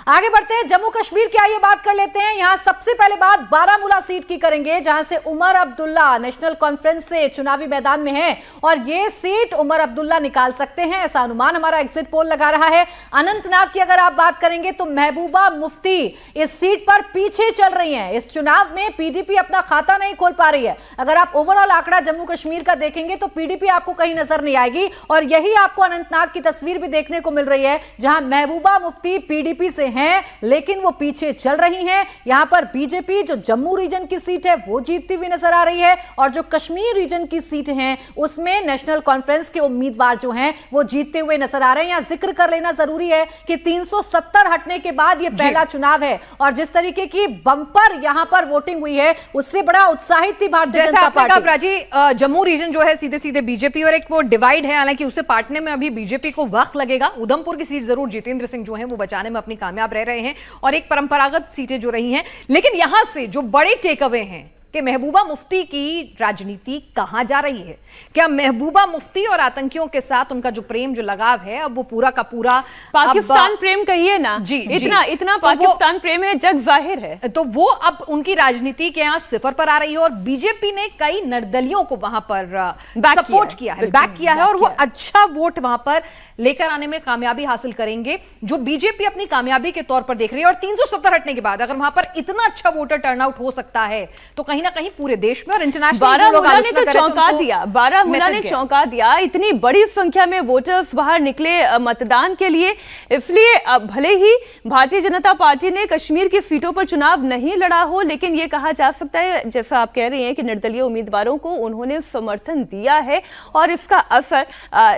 आगे बढ़ते हैं, जम्मू कश्मीर की आइए बात कर लेते हैं। यहां सबसे पहले बात बारामूला सीट की करेंगे, जहां से उमर अब्दुल्ला नेशनल कॉन्फ्रेंस से चुनावी मैदान में हैं और ये सीट उमर अब्दुल्ला निकाल सकते हैं, ऐसा अनुमान हमारा एग्जिट पोल लगा रहा है। अनंतनाग की अगर आप बात करेंगे तो महबूबा मुफ्ती इस सीट पर पीछे चल रही हैं। इस चुनाव में पीडीपी अपना खाता नहीं खोल पा रही है। अगर आप ओवरऑल आंकड़ा जम्मू कश्मीर का देखेंगे तो पीडीपी आपको कहीं नजर नहीं आएगी और यही आपको अनंतनाग की तस्वीर भी देखने को मिल रही है, जहां महबूबा मुफ्ती पीडीपी से हैं लेकिन वो पीछे चल रही हैं। यहां पर बीजेपी जो जम्मू रीजन की सीट है वो जीतती हुई नजर आ रही है और जो कश्मीर रीजन की सीट हैं उसमें नेशनल कॉन्फ्रेंस के उम्मीदवार जो हैं वो जीतते हुए नजर आ रहे हैं। यहां जिक्र कर लेना जरूरी है कि 370 हटने के बाद ये पहला चुनाव है और जिस तरीके की बंपर यहां पर वोटिंग हुई है उससे बड़ा उत्साहित थी भारतीय जनता पार्टी। जम्मू रीजन जो है सीधे सीधे बीजेपी और एक वो डिवाइड है, हालांकि उसे पाटने में अभी बीजेपी को वक्त लगेगा। उधमपुर की सीट जरूर जितेंद्र सिंह जो है वो बचाने में अपनी कामयाब रह रहे हैं और एक परंपरागत सीटें जो रही हैं, लेकिन यहां से जो बड़े टेक अवे हैं कि महबूबा मुफ्ती की राजनीति कहां जा रही है। क्या महबूबा मुफ्ती और आतंकियों के साथ उनका जो प्रेम जो लगाव है अब वो पूरा का पूरा पाकिस्तान प्रेम कहिए ना जी, इतना पाकिस्तान प्रेम है, जग जाहिर है। तो वो अब उनकी राजनीति के यहां सिफर पर आ रही है और बीजेपी ने कई निर्दलियों को वहां पर सपोर्ट किया है, बैक किया है और वो अच्छा वोट वहां पर लेकर आने में कामयाबी हासिल करेंगे, जो बीजेपी अपनी कामयाबी के तौर पर देख रही है। और 370 हटने के बाद अगर वहां पर इतना अच्छा वोटर टर्नआउट हो सकता है तो कहीं ना कहीं पूरे देश में और इंटरनेशनल बारामूला ने तो चौंका दिया, बारामूला ने चौंका दिया। इतनी बड़ी संख्या में वोटर्स बाहर निकले मतदान के लिए। इसलिए भले ही भारतीय जनता पार्टी ने कश्मीर की सीटों पर चुनाव नहीं लड़ा हो, लेकिन यह कहा जा सकता है, जैसा आप कह रही हैं, कि निर्दलीय उम्मीदवारों को उन्होंने समर्थन दिया है और इसका असर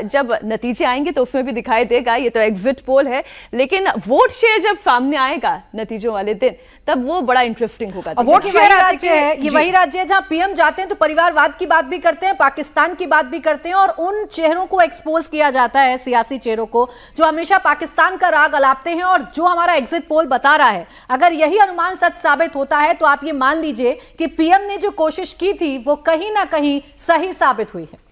जब नतीजे आएंगे तो उसमें भी दिखाई देगा। ये तो एग्जिट पोल है, लेकिन वोट शेयर जब सामने आएगा नतीजों वाले दिन तब वो बड़ा इंटरेस्टिंग होगा। वोट शेयर राज्य है, ये वही राज्य है जहां पीएम जाते हैं तो परिवारवाद की बात भी करते हैं, पाकिस्तान की बात भी करते हैं और उन चेहरों को एक्सपोज किया जाता है, सियासी चेहरों को, जो हमेशा पाकिस्तान का राग अलापते हैं। और जो हमारा एग्जिट पोल बता रहा है, अगर यही अनुमान सच साबित होता है तो आप ये मान लीजिए कि पीएम ने जो कोशिश की थी वो कहीं ना कहीं सही साबित हुई है।